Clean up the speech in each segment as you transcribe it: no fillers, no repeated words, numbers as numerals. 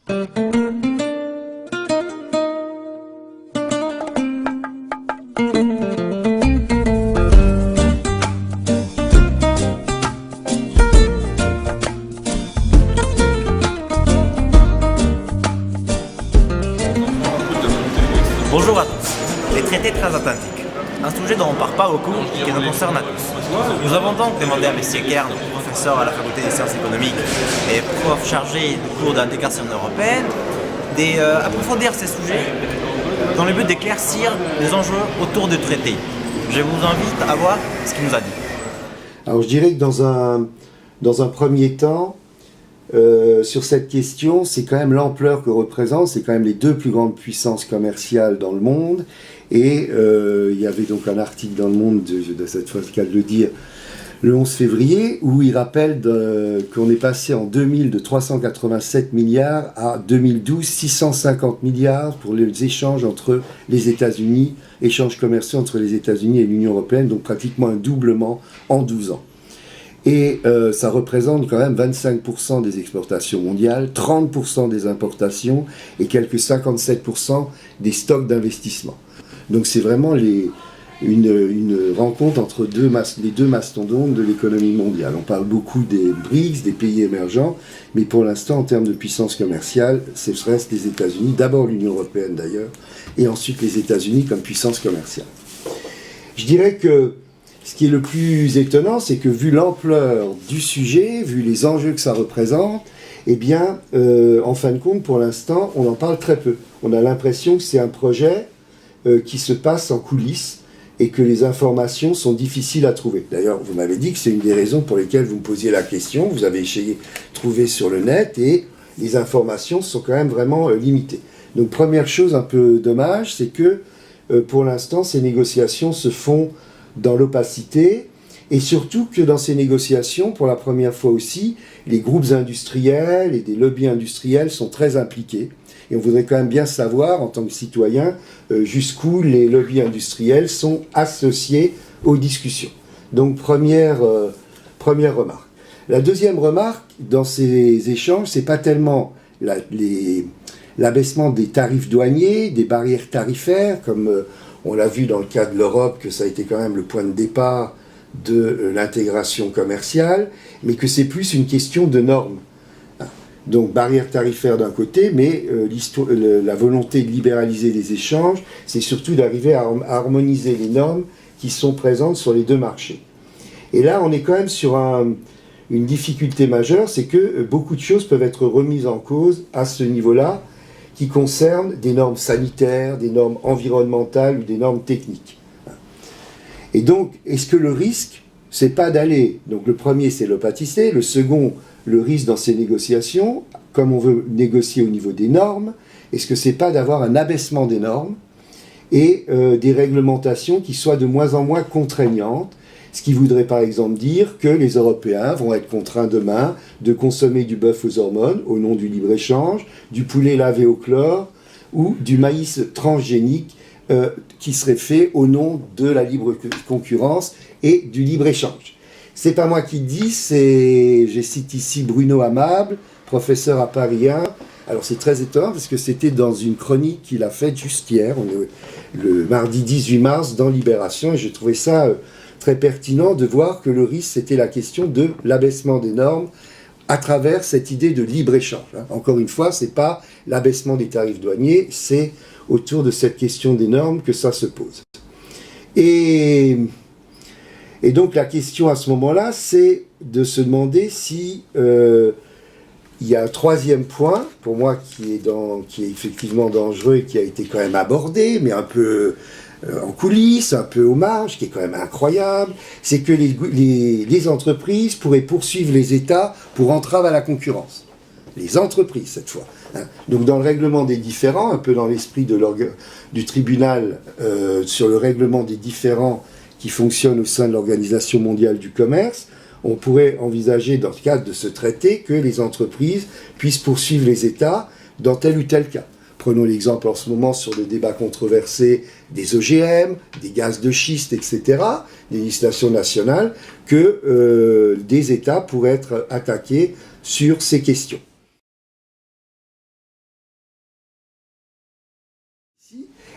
Bonjour à tous. Les traités transatlantiques. Un sujet dont on ne parle pas beaucoup et qui nous concerne à tous. Nous avons donc demandé à M. Kern, professeur à la faculté des sciences économiques et prof chargé du cours d'intégration européenne, d'approfondir ces sujets dans le but d'éclaircir les enjeux autour du traité. Je vous invite à voir ce qu'il nous a dit. Alors je dirais que dans un premier temps, sur cette question, c'est quand même l'ampleur que représente, c'est quand même les deux plus grandes puissances commerciales dans le monde. Et il y avait donc un article dans Le Monde, de cette fois, c'est le cas de le dire, le 11 février, où il rappelle qu'on est passé en 2000 de 387 milliards à 2012, 650 milliards pour les échanges entre les États-Unis, échanges commerciaux entre les États-Unis et l'Union européenne, donc pratiquement un doublement en 12 ans. Et ça représente quand même 25% des exportations mondiales, 30% des importations et quelques 57% des stocks d'investissement. Donc c'est vraiment une rencontre entre les deux mastodontes de l'économie mondiale. On parle beaucoup des BRICS, des pays émergents, mais pour l'instant, en termes de puissance commerciale, ce reste les États-Unis, d'abord l'Union européenne d'ailleurs, et ensuite les États-Unis comme puissance commerciale. Je dirais que ce qui est le plus étonnant, c'est que vu l'ampleur du sujet, vu les enjeux que ça représente, eh bien, en fin de compte, pour l'instant, on en parle très peu. On a l'impression que c'est un projet qui se passe en coulisses et que les informations sont difficiles à trouver. D'ailleurs, vous m'avez dit que c'est une des raisons pour lesquelles vous me posiez la question. Vous avez essayé de trouver sur le net et les informations sont quand même vraiment limitées. Donc, première chose un peu dommage, c'est que pour l'instant, ces négociations se font dans l'opacité, et surtout que dans ces négociations, pour la première fois aussi, les groupes industriels et des lobbies industriels sont très impliqués. Et on voudrait quand même bien savoir, en tant que citoyen, jusqu'où les lobbies industriels sont associés aux discussions. Donc, première remarque. La deuxième remarque, dans ces échanges, c'est pas tellement l'abaissement des tarifs douaniers, des barrières tarifaires, comme on l'a vu dans le cas de l'Europe, que ça a été quand même le point de départ de l'intégration commerciale, mais que c'est plus une question de normes. Donc, barrières tarifaires d'un côté, mais la volonté de libéraliser les échanges, c'est surtout d'arriver à harmoniser les normes qui sont présentes sur les deux marchés. Et là, on est quand même sur une difficulté majeure, c'est que beaucoup de choses peuvent être remises en cause à ce niveau-là, qui concernent des normes sanitaires, des normes environnementales ou des normes techniques. Et donc, est-ce que le risque, c'est pas d'aller... Donc le premier, c'est l'opacité. Le second, le risque dans ces négociations, comme on veut négocier au niveau des normes, est-ce que c'est pas d'avoir un abaissement des normes et des réglementations qui soient de moins en moins contraignantes, ce qui voudrait par exemple dire que les Européens vont être contraints demain de consommer du bœuf aux hormones au nom du libre-échange, du poulet lavé au chlore ou du maïs transgénique qui serait fait au nom de la libre concurrence et du libre-échange. C'est pas moi qui le dis, je cite ici Bruno Amable, professeur à Paris 1. Alors c'est très étonnant parce que c'était dans une chronique qu'il a faite juste hier, le mardi 18 mars dans Libération, et j'ai trouvé ça très pertinent de voir que le risque, c'était la question de l'abaissement des normes à travers cette idée de libre-échange. Encore une fois, ce n'est pas l'abaissement des tarifs douaniers, c'est autour de cette question des normes que ça se pose. Et donc la question à ce moment-là, c'est de se demander si il y a un troisième point, pour moi, qui est effectivement dangereux et qui a été quand même abordé, mais un peu en coulisses, un peu aux marges, qui est quand même incroyable, c'est que les entreprises pourraient poursuivre les États pour entrave à la concurrence. Les entreprises, cette fois. Donc dans le règlement des différends, un peu dans l'esprit du tribunal sur le règlement des différends qui fonctionne au sein de l'Organisation mondiale du commerce, on pourrait envisager, dans le cadre de ce traité, que les entreprises puissent poursuivre les États dans tel ou tel cas. Prenons l'exemple en ce moment sur le débat controversé des OGM, des gaz de schiste, etc., des législations nationales, que des États pourraient être attaqués sur ces questions.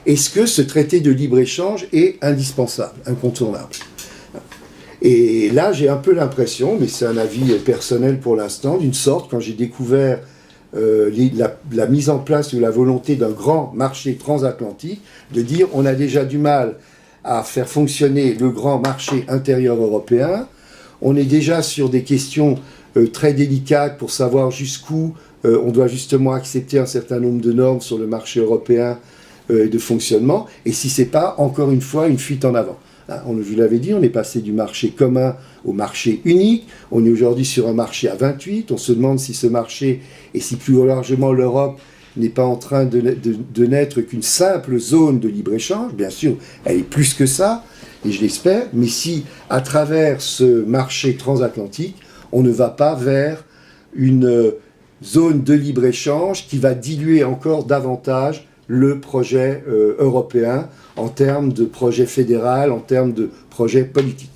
Est-ce que ce traité de libre-échange est indispensable, incontournable? Et là, j'ai un peu l'impression, mais c'est un avis personnel pour l'instant, d'une sorte, quand j'ai découvert la mise en place ou la volonté d'un grand marché transatlantique, de dire on a déjà du mal à faire fonctionner le grand marché intérieur européen, on est déjà sur des questions très délicates pour savoir jusqu'où on doit justement accepter un certain nombre de normes sur le marché européen de fonctionnement, et si c'est pas, encore une fois, une fuite en avant. Je vous l'avais dit, on est passé du marché commun au marché unique, on est aujourd'hui sur un marché à 28, on se demande si ce marché, et si plus largement l'Europe, n'est pas en train de n'être qu'une simple zone de libre-échange. Bien sûr, elle est plus que ça, et je l'espère, mais si, à travers ce marché transatlantique, on ne va pas vers une zone de libre-échange qui va diluer encore davantage le projet européen en termes de projet fédéral, en termes de projet politique.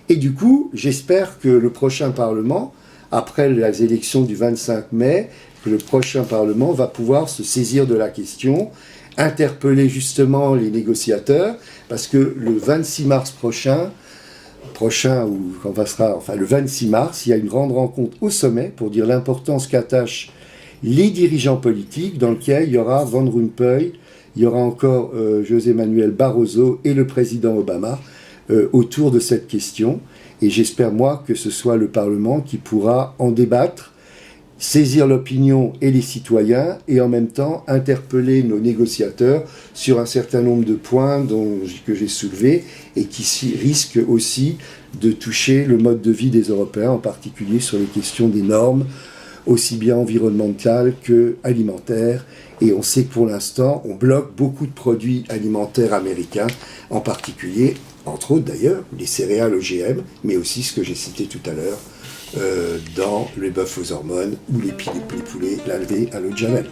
Et du coup, j'espère que le prochain Parlement, après les élections du 25 mai, que le prochain Parlement va pouvoir se saisir de la question, interpeller justement les négociateurs, parce que le 26 mars prochain, ou quand passera, enfin le 26 mars, il y a une grande rencontre au sommet pour dire l'importance qu'attachent les dirigeants politiques, dans lequel il y aura Van Rompuy, il y aura encore José Manuel Barroso et le président Obama autour de cette question. Et j'espère, moi, que ce soit le Parlement qui pourra en débattre, saisir l'opinion et les citoyens, et en même temps interpeller nos négociateurs sur un certain nombre de points que j'ai soulevés et qui risquent aussi de toucher le mode de vie des Européens, en particulier sur les questions des normes, aussi bien environnementales que alimentaires. Et on sait que pour l'instant, on bloque beaucoup de produits alimentaires américains, en particulier, entre autres d'ailleurs, les céréales OGM, mais aussi ce que j'ai cité tout à l'heure, dans les bœufs aux hormones ou les poulets lavés à l'eau de Javel.